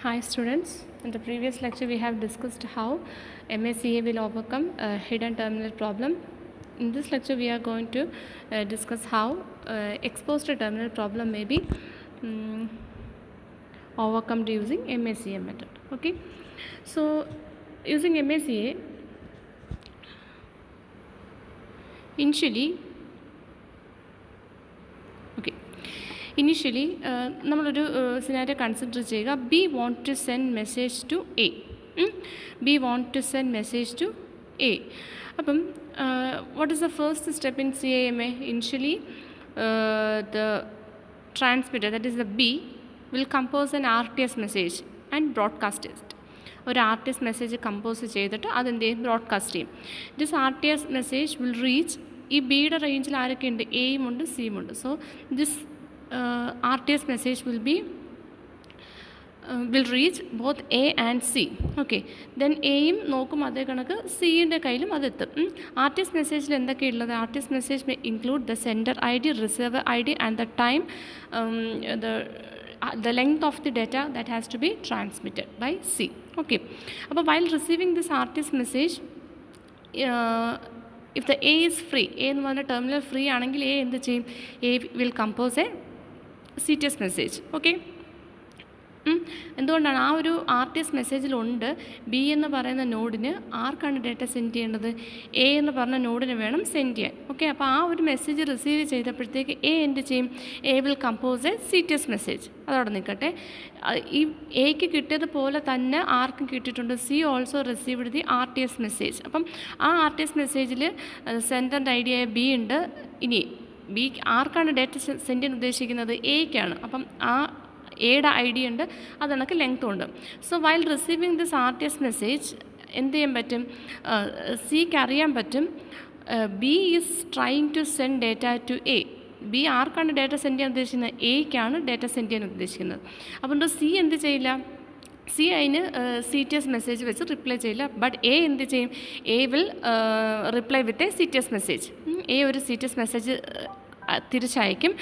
Hi students, in the previous lecture we have discussed how MACA will overcome a hidden terminal problem. In this lecture we are going to discuss how exposed terminal problem may be overcome using MACA method. Okay, so using MACA, initially നമ്മളൊരു scenario consider ചെയ്യുക. B want to send message to A. അപ്പം what is the first step in CAMA? Initially the transmitter, that is the B, will compose an RTS message and broadcast it. ഒരു RTS മെസ്സേജ് compose ചെയ്തിട്ട് അതെന്ത് ചെയ്യും? Broadcast ചെയ്യും. This RTS message will reach, ഈ ബിയുടെ റേഞ്ചിൽ ആരൊക്കെയുണ്ട്? എയും ഉണ്ട്, സിയും ഉണ്ട്. So this RTS message will reach both A and C. Okay, then എയും നോക്കും, അതേ കണക്ക് സിയുടെ കയ്യിലും അതെത്തും. RTS മെസ്സേജിൽ എന്തൊക്കെയുള്ളത്? RTS message may include the sender ID, receiver ID and the time, the length of the data that has to be transmitted by C. Okay, അപ്പോൾ while receiving this RTS message, if the A is free, A എന്ന് പറഞ്ഞ terminal free ആണെങ്കിൽ A എന്ത് ചെയ്യും? A will compose a CTS message. Okay, എന്തുകൊണ്ടാണ്? ആ ഒരു RTS മെസ്സേജിലുണ്ട് B എന്ന് പറയുന്ന നോഡിന് ആർക്കാണ് ഡേറ്റ സെൻഡ് ചെയ്യേണ്ടത്? എ എന്ന് പറഞ്ഞ നോഡിന് വേണം സെൻഡ് ചെയ്യാൻ. ഓക്കെ, അപ്പോൾ ആ ഒരു മെസ്സേജ് റിസീവ് ചെയ്തപ്പോഴത്തേക്ക് എ എന്ത് ചെയ്യും? A will compose A CTS message. അതവിടെ നിൽക്കട്ടെ. ഈ എക്ക് കിട്ടിയതുപോലെ തന്നെ ആർക്കും കിട്ടിയിട്ടുണ്ട്. C also received the RTS message. അപ്പം ആ RTS മെസ്സേജിൽ സെൻഡറിൻ്റെ ഐഡിയ ബി ഉണ്ട്. ഇനി ബി ആർക്കാണ് ഡേറ്റ സെൻഡ് ചെയ്യാൻ ഉദ്ദേശിക്കുന്നത്? എയ്ക്കാണ്. അപ്പം ആ എയുടെ ഐ ഡി ഉണ്ട്, അത് കണക്ക് ലെങ്ത്തും ഉണ്ട്. So while receiving this RTS message എന്ത് ചെയ്യാൻ പറ്റും? സിക്ക് അറിയാൻ പറ്റും B is trying to send data to A. B ആർക്കാണ് ഡേറ്റ സെൻഡ് ചെയ്യാൻ ഉദ്ദേശിക്കുന്നത്? എയ്ക്കാണ് ഡേറ്റ സെൻഡ് ചെയ്യാൻ ഉദ്ദേശിക്കുന്നത്. അതുകൊണ്ട് സി എന്ത് ചെയ്യില്ല? സി അതിന് CTS മെസ്സേജ് വെച്ച് റിപ്ലൈ ചെയ്യില്ല. ബട്ട് എ എന്ത് ചെയ്യും? A will reply with a CTS message. A ഒരു CTS മെസ്സേജ് തിരിച്ചയക്കും.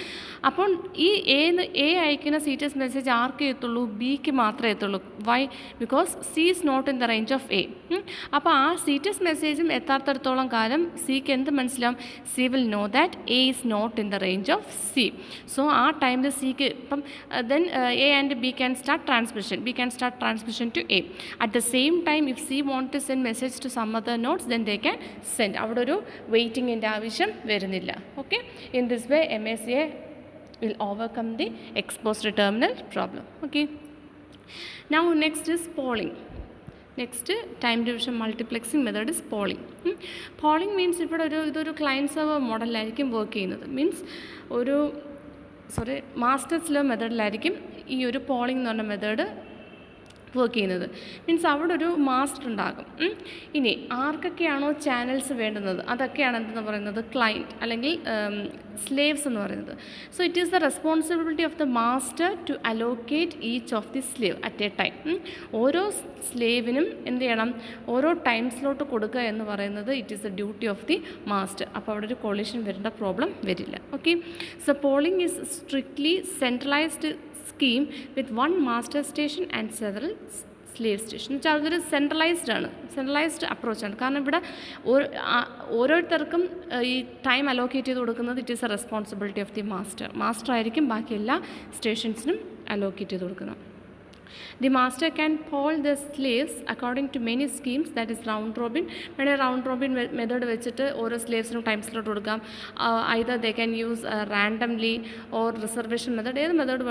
അപ്പോൾ ഈ എ അയക്കുന്ന CTS മെസ്സേജ് ആർക്കേ എത്തുള്ളൂ? ബിക്ക് മാത്രമേ എത്തുള്ളൂ. Why? Because C is not in the range of A. അപ്പോൾ ആ CTS മെസ്സേജും എത്താത്തടത്തോളം കാലം സിക്ക് എന്ത് മനസ്സിലാവും? C will know that A is not in the range of C. So ആ ടൈമിൽ സിക്ക് ഇപ്പം then A and B can start transmission to A. At the same time if C want to send message to some other nodes then they can send. അവിടെ ഒരു വെയിറ്റിങ്ങിൻ്റെ ആവശ്യം വരുന്നില്ല. Okay, in this way MACA will overcome the exposed terminal problem. Okay, now next is polling. Next time division multiplexing method is polling. Polling means ഇവിടെ ഇതൊരു client server മോഡലിലായിരിക്കും work ചെയ്യുന്നത്. Means ഒരു master slave മെത്തേഡിലായിരിക്കും ഈ ഒരു polling എന്ന് പറഞ്ഞ method work ചെയ്യുന്നത്. Means അവിടെ ഒരു മാസ്റ്റർ ഉണ്ടാകും. ഇനി ആർക്കൊക്കെയാണോ ചാനൽസ് വേണ്ടുന്നത് അതൊക്കെയാണ് എന്തെന്ന് പറയുന്നത്? ക്ലയൻറ്റ് അല്ലെങ്കിൽ സ്ലേവ്സ് എന്ന് പറയുന്നത്. So it is the responsibility of the master to allocate each of the slave at a time. ഓരോ സ്ലേവിനും എന്ത് ചെയ്യണം? ഓരോ ടൈം സ്ലോട്ട് കൊടുക്കുക എന്ന് പറയുന്നത് it is the duty of the master. അപ്പോൾ അവിടെ ഒരു കൊളിഷൻ വരേണ്ട പ്രോബ്ലം വരില്ല. Okay, so polling is strictly centralised scheme with one master station and several slave station. എന്ന് വെച്ചാൽ അതൊരു സെൻട്രലൈസ്ഡ് അപ്രോച്ചാണ്. കാരണം ഇവിടെ ഓരോരുത്തർക്കും ഈ ടൈം അലോക്കേറ്റ് ചെയ്ത് കൊടുക്കുന്നത് it is A responsibility of the master ആയിരിക്കും ബാക്കി എല്ലാ സ്റ്റേഷൻസിനും അലോക്കേറ്റ് ചെയ്ത് കൊടുക്കുന്നത്. The master can poll the slaves according to many schemes, that is round robin. വേണേൽ റൗണ്ട് റോബിൻ മെത്തേഡ് വെച്ചിട്ട് ഓരോ സ്ലേവ്സിനും ടൈം സ്ലോട്ട് കൊടുക്കാം. either they can use randomly or reservation method. ഏത് മെത്തേഡ്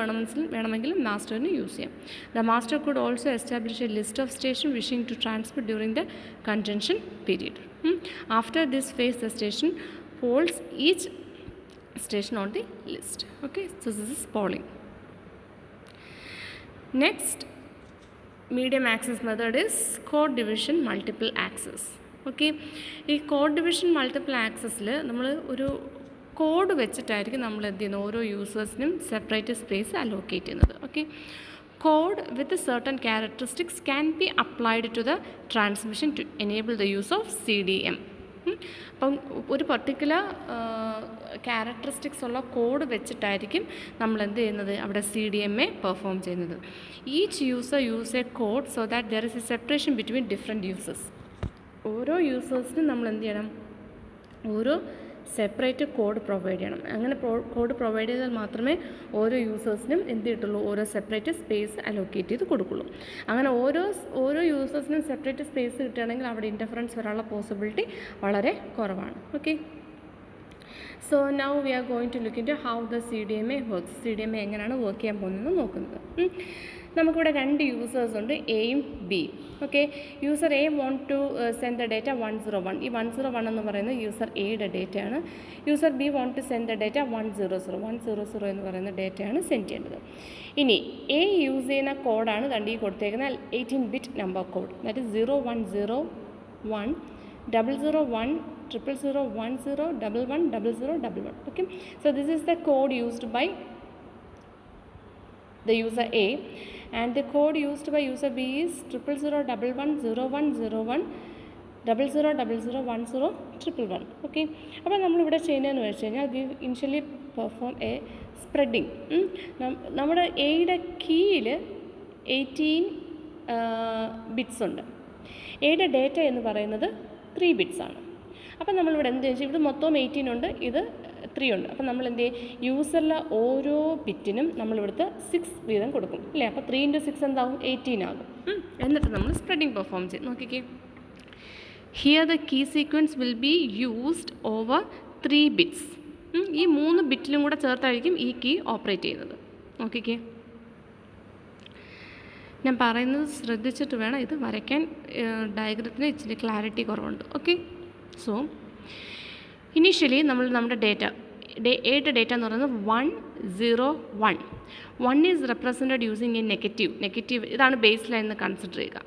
വേണമെങ്കിലും മാസ്റ്ററിന് യൂസ് ചെയ്യാം. The master could also establish a list of stations wishing to transmit during the conjunction period. After this phase the station polls each station on the list. Okay, so this is polling. Next medium access method is code division multiple access. Okay, ഈ code division multiple ആക്സസിൽ നമ്മൾ ഒരു code വെച്ചിട്ടായിരിക്കും നമ്മൾ എന്ത് ചെയ്യുന്നത്? ഓരോ യൂസേഴ്സിനും separate space allocate ചെയ്യുന്നത്. Okay, code with certain characteristics can be applied to the transmission to enable the use of CDM. അപ്പം ഒരു പർട്ടിക്കുലർ ക്യാരക്ടറിസ്റ്റിക്സ് ഉള്ള കോഡ് വെച്ചിട്ടായിരിക്കും നമ്മൾ എന്ത് ചെയ്യുന്നത്, അവിടെ CDMA പെർഫോം ചെയ്യുന്നത്. Each user use A code so that there is A separation between different users. ഓരോ യൂസേഴ്സിനും നമ്മൾ എന്ത് ചെയ്യണം, ഓരോ സെപ്പറേറ്റ് കോഡ് പ്രൊവൈഡ് ചെയ്യണം. അങ്ങനെ കോഡ് പ്രൊവൈഡ് ചെയ്താൽ മാത്രമേ ഓരോ യൂസേഴ്സിനും എന്ത് കിട്ടുള്ളൂ, ഓരോ സെപ്പറേറ്റ് സ്പേസ് അലോക്കേറ്റ് ചെയ്ത് കൊടുക്കുള്ളൂ. അങ്ങനെ ഓരോ യൂസേഴ്സിനും സെപ്പറേറ്റ് സ്പേസ് കിട്ടുകയാണെങ്കിൽ അവിടെ ഇൻ്റർഫറൻസ് വരാനുള്ള പോസിബിലിറ്റി വളരെ കുറവാണ്. Okay, so now we are going to look into how the CDMA works. CDMA എങ്ങനെയാണ് വർക്ക് ചെയ്യാൻ പോകുന്നത് നോക്കുന്നത്. നമുക്കിവിടെ രണ്ട് യൂസേഴ്സ് ഉണ്ട്, എയും ബിയും. Okay, user A want to send the data 101. ഈ 101 എന്ന് പറയുന്നത് യൂസർ എയുടെ ഡേറ്റയാണ്. User B want to send the data 100 എന്ന് പറയുന്ന ഡേറ്റയാണ് സെൻഡ് ചെയ്യേണ്ടത്. ഇനി എ യൂസ് ചെയ്യുന്ന കോഡാണ് കണ്ടി കൊടുത്തേക്കുന്ന 18-bit number code. That is 0101 001 000 10 11 0011. Okay, so this is the code used by the user A, and the code used by user B is 000 11 01 01 00 00 10 11. Okay, അപ്പോൾ നമ്മളിവിടെ ചെയ്യുന്നതെന്ന് വെച്ച് കഴിഞ്ഞാൽ we initially perform a spreading. നമ്മുടെ എയുടെ കീയിൽ 18 bits ഉണ്ട്. എയുടെ data എന്ന് പറയുന്നത് 3 ബിറ്റ്സ് ആണ്. അപ്പം നമ്മളിവിടെ എന്ത് വെച്ചാൽ ഇവിടെ മൊത്തം 18 ഉണ്ട്, ഇത് 3 ഉണ്ട്. അപ്പം നമ്മൾ എന്ത് ചെയ്യും, യൂസറിലെ ഓരോ ബിറ്റിനും നമ്മളിവിടുത്തെ 6 വീതം കൊടുക്കും അല്ലേ. അപ്പോൾ 3 × 6 എന്താകും, 18 ആകും. എന്നിട്ട് നമ്മൾ സ്പ്രെഡിങ് പെർഫോം ചെയ്യും. നോക്കിക്കേ, here the key sequence will be used over 3 bits. ഈ 3 ബിറ്റിലും കൂടെ ചേർത്തായിരിക്കും ഈ കീ ഓപ്പറേറ്റ് ചെയ്യുന്നത്. നോക്കിക്കേ, ഞാൻ പറയുന്നത് ശ്രദ്ധിച്ചിട്ട് വേണം ഇത് വരയ്ക്കാൻ. ഡയഗ്രത്തിന് ഇച്ചിരി ക്ലാരിറ്റി കുറവുണ്ട്. ഓക്കെ, സോ ഇനീഷ്യലി നമ്മുടെ എയുടെ ഡേറ്റ എന്ന് പറയുന്നത് 101. 1 is represented using A negative. ഇതാണ് ബേസ് ലൈൻ എന്ന് കൺസിഡർ ചെയ്യുക.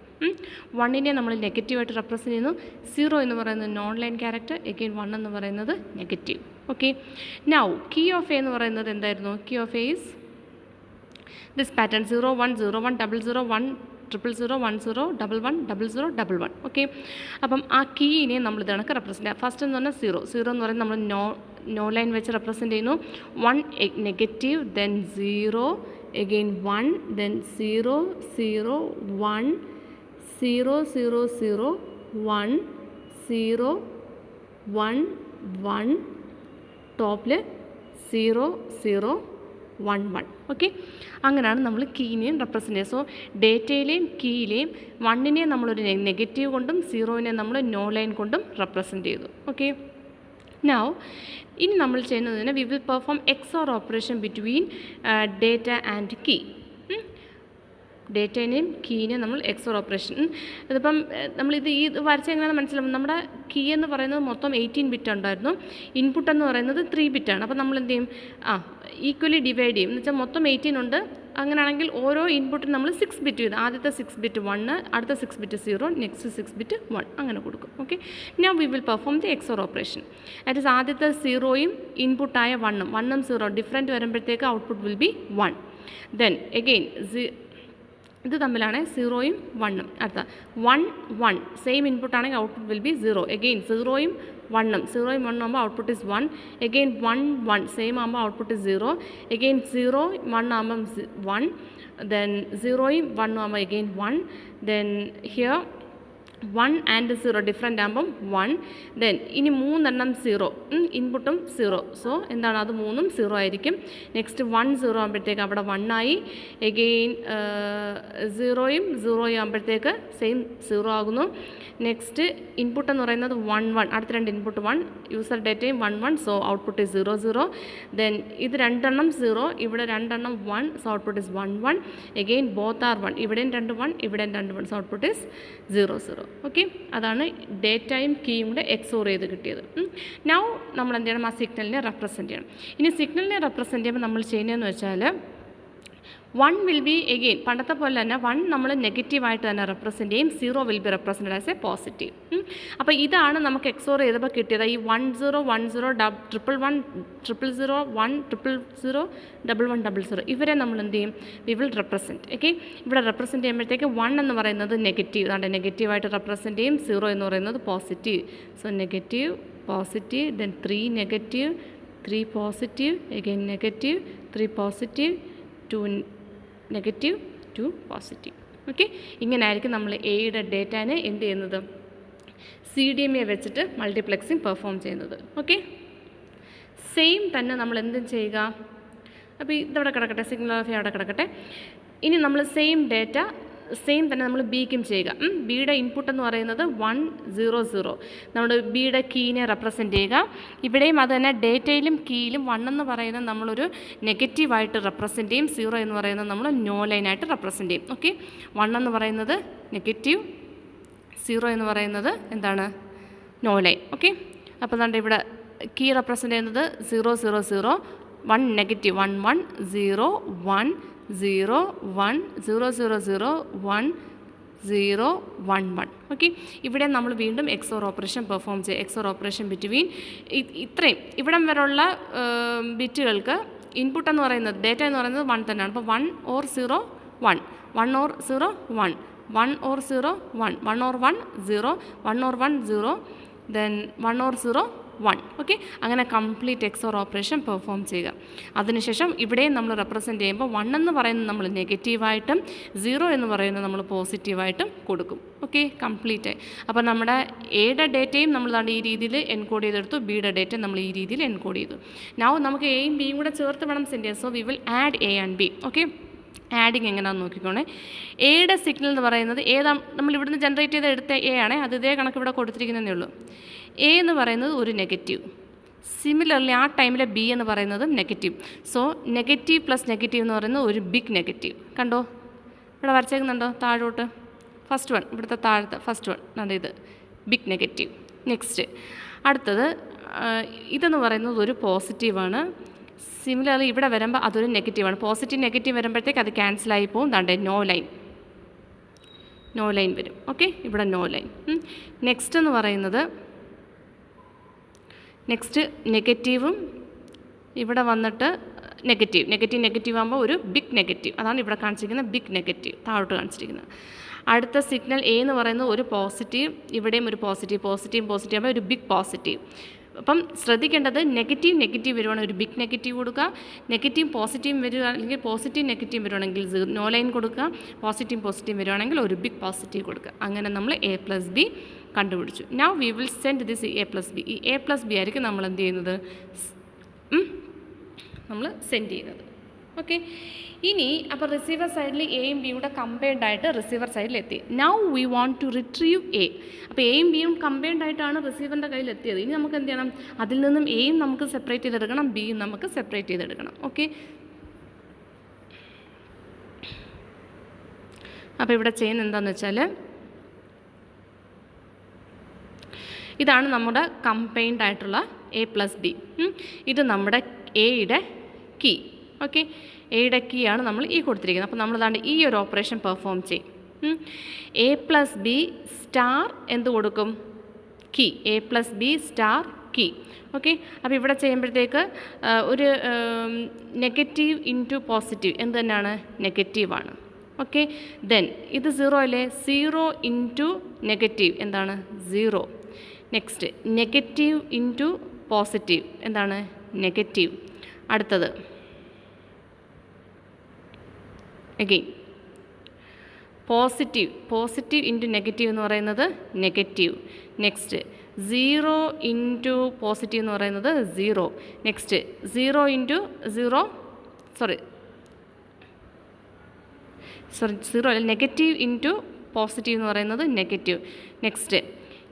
1നെ നമ്മൾ നെഗറ്റീവായിട്ട് റെപ്രസെൻറ്റ് ചെയ്യുന്നു. 0 എന്ന് പറയുന്നത് നോൺ ലൈൻ ക്യാരക്ടർ, എഗെയിൻ 1 എന്ന് പറയുന്നത് negative. Okay, now key of A എന്ന് പറയുന്നത് എന്തായിരുന്നു, key of A is this pattern 01 01 00 1 000 10 11 00 11. Okay, അപ്പം ആ കീനെ നമ്മൾ ഇത് കണക്ക് റെപ്രസെൻറ്റ് ചെയ്യുക. ഫസ്റ്റ് എന്ന് പറഞ്ഞാൽ 0 എന്ന് പറയുന്നത് നമ്മൾ നോ ലൈൻ വെച്ച് റെപ്രസെൻറ്റ് ചെയ്യുന്നു. 1 നെഗറ്റീവ്, ദെൻ 0, എഗെയിൻ 1, ദെൻ 0 0 1 0 0 0 1 0 1 1 ടോപ്പിൽ 0 0 1 1. ഓക്കെ, അങ്ങനെയാണ് നമ്മൾ കീനെയും റെപ്രസെൻറ്റ് ചെയ്യുക. സോ ഡേറ്റയിലെയും കീയിലെയും 1നെ നമ്മളൊരു നെഗറ്റീവ് കൊണ്ടും 0നെ നമ്മൾ നോ ലൈൻ കൊണ്ടും റെപ്രസെൻറ്റ് ചെയ്തു. ഓക്കെ, നൗ ഇനി നമ്മൾ ചെയ്യുന്നതിന് we will perform XOR operation between data and key. ഡേറ്റേനെയും കീനെയും നമ്മൾ XOR ഓപ്പറേഷൻ. ഇതിപ്പം നമ്മളിത് വരച്ച എങ്ങനെയാണെന്ന് മനസ്സിലാവും. നമ്മുടെ കീ എന്ന് പറയുന്നത് മൊത്തം 18 ബിറ്റ് ഉണ്ടായിരുന്നു. ഇൻപുട്ട് എന്ന് പറയുന്നത് 3 ബിറ്റാണ്. അപ്പോൾ നമ്മൾ എന്ത് ചെയ്യും, ഈക്വലി ഡിവൈഡ് ചെയ്യും. എന്ന് വെച്ചാൽ മൊത്തം 18 ഉണ്ട്. അങ്ങനെയാണെങ്കിൽ ഓരോ ഇൻപുട്ടിനും നമ്മൾ 6 ബിറ്റ് ചെയ്തു. ആദ്യത്തെ 6 ബിറ്റ് 1, അടുത്ത 6 ബിറ്റ് 0, നെക്സ്റ്റ് 6 ബിറ്റ് 1 അങ്ങനെ കൊടുക്കും. Okay, now we will perform the XOR operation. That is ആദ്യത്തെ 0യും ഇൻപുട്ടായ 1ഉം 0 ഡിഫറൻറ്റ് വരുമ്പോഴത്തേക്ക് output will be 1. Then again ഇത് തമ്മിലാണ് 0യും 1ഉം. അടുത്ത 1 1 സെയിം ഇൻപുട്ടാണെങ്കിൽ ഔട്ട്പുട്ട് വിൽ ബി 0. എഗെയിൻ 0യും 1ഉം 0യും 1 ആകുമ്പോൾ ഔട്ട്പുട്ട് ഇസ് 1. എഗെയിൻ 1 1 സെയിം ആകുമ്പോൾ ഔട്ട്പുട്ട് ഇസ് 0. എഗെയിൻ 0 1 ആകുമ്പം 1. ദെൻ 0യും 1 ആകുമ്പോൾ again 1. Then here 1 and 0 different ആകുമ്പം 1. ദെൻ ഇനി 3 എണ്ണം 0, ഇൻപുട്ടും 0. സോ എന്താണ്, അത് 3ഉം 0 ആയിരിക്കും. നെക്സ്റ്റ് 1 0 ആകുമ്പോഴത്തേക്ക് അവിടെ 1 ആയി. എഗെയിൻ 0യും 0 ആകുമ്പോഴത്തേക്ക് സെയിം 0 ആകുന്നു. നെക്സ്റ്റ് ഇൻപുട്ട് എന്ന് പറയുന്നത് 1 1, അടുത്ത 2 ഇൻപുട്ട് 1, യൂസർ ഡേറ്റയും 1 1, സോ ഔട്ട്പുട്ട് ഇസ് 0 0. ദെൻ ഇത് 2 എണ്ണം 0, ഇവിടെ 2 എണ്ണം 1, so output is 1 1. Again both are 1, ഇവിടെയും 2 1, ഇവിടെയും 2 1, സോ ഔട്ട്പുട്ട് ഇസ് 0 0. ഓക്കെ, അതാണ് ഡേറ്റയും കീയും കൂടെ XOR ചെയ്ത് കിട്ടിയത്. നൗ നമ്മൾ എന്ത് ചെയ്യണം, ആ സിഗ്നലിനെ റെപ്രസെൻറ്റ് ചെയ്യണം. ഇനി സിഗ്നലിനെ റെപ്രസെൻറ്റ് ചെയ്യുമ്പോൾ നമ്മൾ ചെയ്യുന്നതെന്ന് വെച്ചാൽ 1 വിൽ ബി എഗെയിൻ പണ്ടത്തെ പോലെ തന്നെ 1 നമ്മൾ നെഗറ്റീവായിട്ട് തന്നെ റെപ്രസെൻറ്റ് ചെയ്യും. 0 will be represented as A positive. അപ്പോൾ ഇതാണ് നമുക്ക് XOR ചെയ്തപ്പോൾ കിട്ടിയത്. ഈ 10 10 1 1 0 1 0 11 00 ഇവരെ നമ്മൾ എന്ത് ചെയ്യും, വി വിൽ റെപ്രസെൻറ്റ്. ഓക്കെ, ഇവിടെ റെപ്രസെൻറ്റ് ചെയ്യുമ്പോഴത്തേക്ക് 1 എന്ന് പറയുന്നത് നെഗറ്റീവ്, അതാണ്ട് നെഗറ്റീവായിട്ട് റെപ്രസെൻറ്റ് ചെയ്യും. 0 എന്ന് പറയുന്നത് positive. So negative positive, then 3 negative 3 positive, again negative, 3 positive, 2 negative, 2 positive. Okay, ഇങ്ങനെ ആയിരിക്കും നമ്മൾ എയുടെ ഡേറ്റാനെ എന്ത് ചെയ്യുന്നത്, CDMA വെച്ചിട്ട് മൾട്ടിപ്ലെക്സിങ് പെർഫോം ചെയ്യുന്നത്. ഓക്കെ, സെയിം തന്നെ നമ്മൾ എന്തും ചെയ്യുക. അപ്പോൾ ഇതവിടെ കിടക്കട്ടെ, സിഗ്നൽ ഓഫ് അവിടെ കിടക്കട്ടെ. ഇനി നമ്മൾ സെയിം ഡേറ്റ സെയിം തന്നെ നമ്മൾ ബിക്കും ചെയ്യുക. ബിയുടെ ഇൻപുട്ട് എന്ന് പറയുന്നത് 1 0 0. നമ്മൾ ബിയുടെ കീനെ റെപ്രസെൻറ്റ് ചെയ്യുക. ഇവിടെയും അത് തന്നെ ഡേറ്റയിലും കീയിലും 1 എന്ന് പറയുന്നത് നമ്മളൊരു നെഗറ്റീവായിട്ട് റെപ്രസെൻറ്റ് ചെയ്യും, 0 എന്ന് പറയുന്നത് നമ്മൾ നോ ലൈനായിട്ട് റെപ്രസെൻറ്റ് ചെയ്യും. ഓക്കെ, 1 എന്ന് പറയുന്നത് നെഗറ്റീവ്, 0 എന്ന് പറയുന്നത് എന്താണ്, നോ ലൈൻ. ഓക്കെ, അപ്പോൾ അതുകൊണ്ട് ഇവിടെ കീ റെപ്രസെൻറ്റ് ചെയ്യുന്നത് 0 0 0, 1 നെഗറ്റീവ്, 1 1 0 1 0 1 0 0 0 1 0 1 1. ഓക്കെ, ഇവിടെ നമ്മൾ വീണ്ടും XOR ഓപ്പറേഷൻ പെർഫോം ചെയ്യും. XOR ഓപ്പറേഷൻ ബിറ്റ്വീൻ ഇത്രയും ഇവിടം വരെയുള്ള ബിറ്റുകൾക്ക് ഇൻപുട്ട് എന്ന് പറയുന്നത്, ഡേറ്റ എന്ന് പറയുന്നത് 1 തന്നെയാണ്. അപ്പോൾ 1 or 0 1, 1 or 0 1, 1 or 0 1, 1 or 1 0, 1 or 1 0, then 1 or 0 1. Okay, അങ്ങനെ കംപ്ലീറ്റ് XOR ഓപ്പറേഷൻ പെർഫോം ചെയ്യുക. അതിനുശേഷം ഇവിടെയും നമ്മൾ റെപ്രസെൻറ്റ് ചെയ്യുമ്പോൾ 1 എന്ന് പറയുന്നത് നമ്മൾ നെഗറ്റീവായിട്ടും 0 എന്ന് പറയുന്നത് നമ്മൾ പോസിറ്റീവായിട്ടും കൊടുക്കും. Okay, complete. അപ്പോൾ നമ്മുടെ എയുടെ ഡേറ്റയും നമ്മൾ ഈ രീതിയിൽ എൻകോഡ് ചെയ്തെടുത്തു, ബിയുടെ ഡേറ്റ നമ്മൾ ഈ രീതിയിൽ എൻകോഡ് ചെയ്തു. നൗ നമുക്ക് എയും ബിയും കൂടെ ചേർത്ത് വേണം സെൻഡ് ചെയ്യാൻ. So we will add A and B. Okay, adding എങ്ങനെയാണെന്ന് നോക്കിക്കോണേ. എയുടെ സിഗ്നൽ എന്ന് പറയുന്നത് നമ്മൾ ഇവിടുന്ന് ജനറേറ്റ് ചെയ്ത് എടുത്ത എ ആണ്, അത് ഇതേ കണക്ക് ഇവിടെ കൊടുത്തിരിക്കുന്നതേ ഉള്ളൂ. എ എന്ന് പറയുന്നത് ഒരു നെഗറ്റീവ്. സിമിലർലി ആ ടൈമിൽ ബി എന്ന് പറയുന്നത് negative. So negative plus negative എന്ന് പറയുന്നത് ഒരു ബിഗ് നെഗറ്റീവ്. കണ്ടോ, ഇവിടെ വരച്ചേക്കുന്നുണ്ടോ താഴോട്ട്, ഫസ്റ്റ് വൺ, ഇവിടുത്തെ താഴത്തെ ഫസ്റ്റ് വൺ, അതായത് ഇത് ബിഗ് നെഗറ്റീവ്. നെക്സ്റ്റ് അടുത്തത് ഇതെന്ന് പറയുന്നത് ഒരു പോസിറ്റീവാണ്. സിമിലർലി ഇവിടെ വരുമ്പോൾ അതൊരു നെഗറ്റീവാണ്. പോസിറ്റീവ് നെഗറ്റീവ് വരുമ്പോഴത്തേക്ക് അത് ക്യാൻസലായി പോകും. ദാണ്ടേ നോ ലൈൻ വരും. ഓക്കെ, ഇവിടെ നോ ലൈൻ. നെക്സ്റ്റ് എന്ന് പറയുന്നത് നെഗറ്റീവും ഇവിടെ വന്നിട്ട് നെഗറ്റീവ് ആകുമ്പോൾ ഒരു ബിഗ് നെഗറ്റീവ്, അതാണ് ഇവിടെ കാണിച്ചിരിക്കുന്നത് ബിഗ് നെഗറ്റീവ്, താഴോട്ട് കാണിച്ചിരിക്കുന്നത്. അടുത്ത സിഗ്നൽ എ എന്ന് പറയുന്നത് ഒരു പോസിറ്റീവ്, ഇവിടെയും ഒരു പോസിറ്റീവ് ആകുമ്പോൾ ഒരു ബിഗ് പോസിറ്റീവ്. അപ്പം ശ്രദ്ധിക്കേണ്ടത് നെഗറ്റീവ് വരുവാണെങ്കിൽ ഒരു ബിഗ് നെഗറ്റീവ് കൊടുക്കുക, നെഗറ്റീവ് പോസിറ്റീവ് വരിക അല്ലെങ്കിൽ പോസിറ്റീവ് നെഗറ്റീവ് വരുവാണെങ്കിൽ നോ ലൈൻ കൊടുക്കുക, പോസിറ്റീവ് വരുവാണെങ്കിൽ ഒരു ബിഗ് പോസിറ്റീവ് കൊടുക്കുക. അങ്ങനെ നമ്മൾ എ പ്ലസ് ബി കണ്ടുപിടിച്ചു. Now we will send this A plus B. ഈ എ പ്ലസ് ബി ആയിരിക്കും നമ്മൾ എന്ത് ചെയ്യുന്നത്, നമ്മൾ സെൻഡ് ചെയ്യുന്നത്. ഓക്കെ, ഇനി അപ്പോൾ റിസീവർ സൈഡിൽ എയും ബിയുടെ കമ്പൈൻഡ് ആയിട്ട് റിസീവർ സൈഡിൽ എത്തി. Now we want to retrieve A. അപ്പോൾ എയും ബിയും കമ്പൈൻഡ് ആയിട്ടാണ് റിസീവറിൻ്റെ കയ്യിൽ എത്തിയത്. ഇനി നമുക്ക് എന്ത് ചെയ്യണം, അതിൽ നിന്നും എയും നമുക്ക് സെപ്പറേറ്റ് ചെയ്തെടുക്കണം, ബിയും നമുക്ക് സെപ്പറേറ്റ് ചെയ്തെടുക്കണം. ഓക്കെ, അപ്പോൾ ഇവിടെ ചെയ്യുന്നത് എന്താണെന്ന് വെച്ചാൽ ഇതാണ് നമ്മുടെ കമ്പൈൻഡ് ആയിട്ടുള്ള എ പ്ലസ് ബി. ഇത് നമ്മുടെ എയുടെ കീ. ഓക്കെ, എയുടെ കീ ആണ് നമ്മൾ ഈ കൊടുത്തിരിക്കുന്നത്. അപ്പോൾ നമ്മൾ ഈ ഒരു ഓപ്പറേഷൻ പെർഫോം ചെയ്യും. എ പ്ലസ് ബി സ്റ്റാർ എന്ത് കൊടുക്കും, key. A plus B star key. Okay, അപ്പോൾ ഇവിടെ ചെയ്യുമ്പോഴത്തേക്ക് ഒരു നെഗറ്റീവ് ഇൻറ്റു പോസിറ്റീവ് എന്ത് തന്നെയാണ്, നെഗറ്റീവാണ്. ഓക്കെ, ദെൻ ഇത് 0 അല്ലേ, 0 ഇൻറ്റു നെഗറ്റീവ് എന്താണ്, 0. നെക്സ്റ്റ് നെഗറ്റീവ് ഇൻറ്റു പോസിറ്റീവ് എന്താണ്, നെഗറ്റീവ്. അടുത്തത് അഗെയിൻ പോസിറ്റീവ് ഇൻറ്റു നെഗറ്റീവ് എന്ന് പറയുന്നത് നെഗറ്റീവ്. നെക്സ്റ്റ് 0 ഇൻറ്റു പോസിറ്റീവ് എന്ന് പറയുന്നത് 0. നെക്സ്റ്റ് 0 ഇൻറ്റു 0 അല്ല, നെഗറ്റീവ് ഇൻറ്റു പോസിറ്റീവ് എന്ന് പറയുന്നത് നെഗറ്റീവ്. നെക്സ്റ്റ്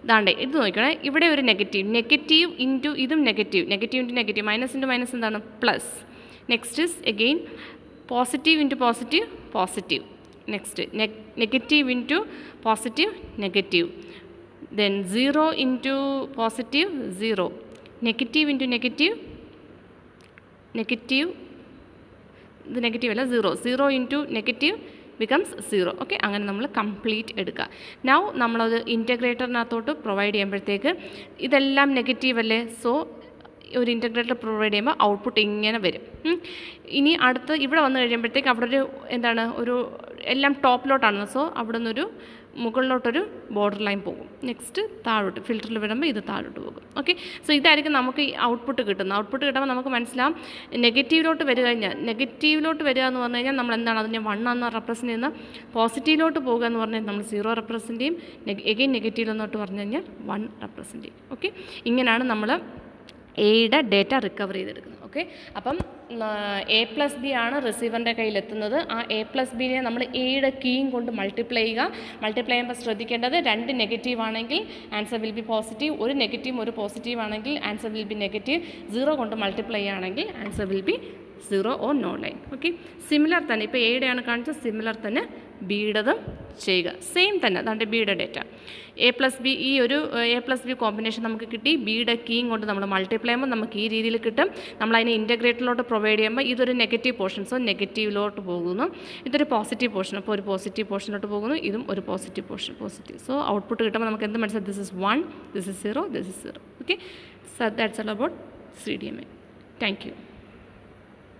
ഇതാണ്ടേ ഇത് നോക്കണേ, ഇവിടെ ഒരു നെഗറ്റീവ് ഇൻറ്റു ഇതും negative into negative, minus into minus എന്താണ്, plus. Next again positive into positive. Next negative into positive, negative. Then 0 into positive 0, negative into negative, ഇത് നെഗറ്റീവ് അല്ല 0 ഇൻറ്റു നെഗറ്റീവ് ബിക്കംസ് 0. ഓക്കെ, അങ്ങനെ നമ്മൾ കംപ്ലീറ്റ് എടുക്കുക. Now നമ്മളത് ഇൻറ്റഗ്രേറ്ററിനകത്തോട്ട് provide ചെയ്യുമ്പോഴത്തേക്ക് ഇതെല്ലാം negative അല്ലേ, സോ ഒരു ഇൻറ്റഗ്രേറ്റർ പ്രൊവൈഡ് ചെയ്യുമ്പോൾ ഔട്ട്പുട്ട് ഇങ്ങനെ വരും. ഇനി അടുത്ത് ഇവിടെ വന്നു കഴിയുമ്പോഴത്തേക്ക് അവിടെ ഒരു എല്ലാം ടോപ്പിലോട്ടാണ്. സോ അവിടെ നിന്നൊരു മുകളിലോട്ടൊരു ബോർഡർ ലൈൻ പോകും. നെക്സ്റ്റ് താഴോട്ട് ഫിൽറ്ററിൽ വരുമ്പോൾ ഇത് താഴോട്ട് പോകും. ഓക്കെ, സോ ഇതായിരിക്കും നമുക്ക് ഈ ഔട്ട്പുട്ട് കിട്ടുന്നത്. ഔട്ട്പുട്ട് കിട്ടുമ്പോൾ നമുക്ക് മനസ്സിലാവും നെഗറ്റീവിലോട്ട് വരിക കഴിഞ്ഞാൽ നെഗറ്റീവിലോട്ട് വരിക എന്ന് പറഞ്ഞു കഴിഞ്ഞാൽ നമ്മൾ എന്താണ് അതിനെ 1 എന്ന് റെപ്രസെൻറ്റ് ചെയ്യുന്ന, പോസിറ്റീവിലോട്ട് പോകുക എന്ന് പറഞ്ഞാൽ നമ്മൾ 0 റെപ്രസെൻറ്റ് ചെയ്യും, എഗെയിൻ നെഗറ്റീവിലെന്നോട്ട് പറഞ്ഞു കഴിഞ്ഞാൽ 1 റെപ്രസെൻറ്റ് ചെയ്യും. ഓക്കെ, ഇങ്ങനെയാണ് നമ്മൾ എയുടെ ഡേറ്റ റിക്കവർ ചെയ്തെടുക്കുന്നത്. ഓക്കെ, അപ്പം A+B ആണ് റിസീവറിൻ്റെ കയ്യിലെത്തുന്നത്. ആ A+Bനെ നമ്മൾ എയുടെ കീയും കൊണ്ട് മൾട്ടിപ്ലൈ ചെയ്യുക. മൾട്ടിപ്ലൈ ചെയ്യുമ്പോൾ ശ്രദ്ധിക്കേണ്ടത് 2 നെഗറ്റീവ് ആണെങ്കിൽ ആൻസർ വിൽ ബി പോസിറ്റീവ്, 1 നെഗറ്റീവും 1 പോസിറ്റീവ് ആണെങ്കിൽ ആൻസർ വിൽ ബി നെഗറ്റീവ്, 0 കൊണ്ട് മൾട്ടിപ്ലൈ ആണെങ്കിൽ answer will be 0 or no line. Okay, similar തന്നെ ഇപ്പോൾ എയുടെയാണ് കാണിച്ചത്, സിമിലർ തന്നെ ബിയുടേതും ചെയ്യുക. സെയിം തന്നെ അതാണ്ട് ബിയുടെ ഡേറ്റ A+B, ഈ ഒരു A+B കോമ്പിനേഷൻ നമുക്ക് കിട്ടി. ബിയുടെ കീയും കൊണ്ട് നമ്മൾ മൾട്ടിപ്ലൈ ചെയ്യുമ്പോൾ നമുക്ക് ഈ രീതിയിൽ കിട്ടും. നമ്മളതിനെ ഇൻ്റഗ്രേറ്ററിലോട്ട് പ്രൊവൈഡ് ചെയ്യുമ്പോൾ ഇതൊരു നെഗറ്റീവ് പോർഷൻ, സോ നെഗറ്റീവിലോട്ട് പോകുന്നു. ഇതൊരു പോസിറ്റീവ് പോർഷൻ, അപ്പോൾ ഒരു പോസിറ്റീവ് പോർഷനിലോട്ട് പോകുന്നു. ഇതും ഒരു positive portion, positive. So output കിട്ടുമ്പോൾ നമുക്ക് എന്ത് മനസ്സിലാവും? This is 1, this is 0, this is 0. Okay, so that's all about CDMA. Thank you.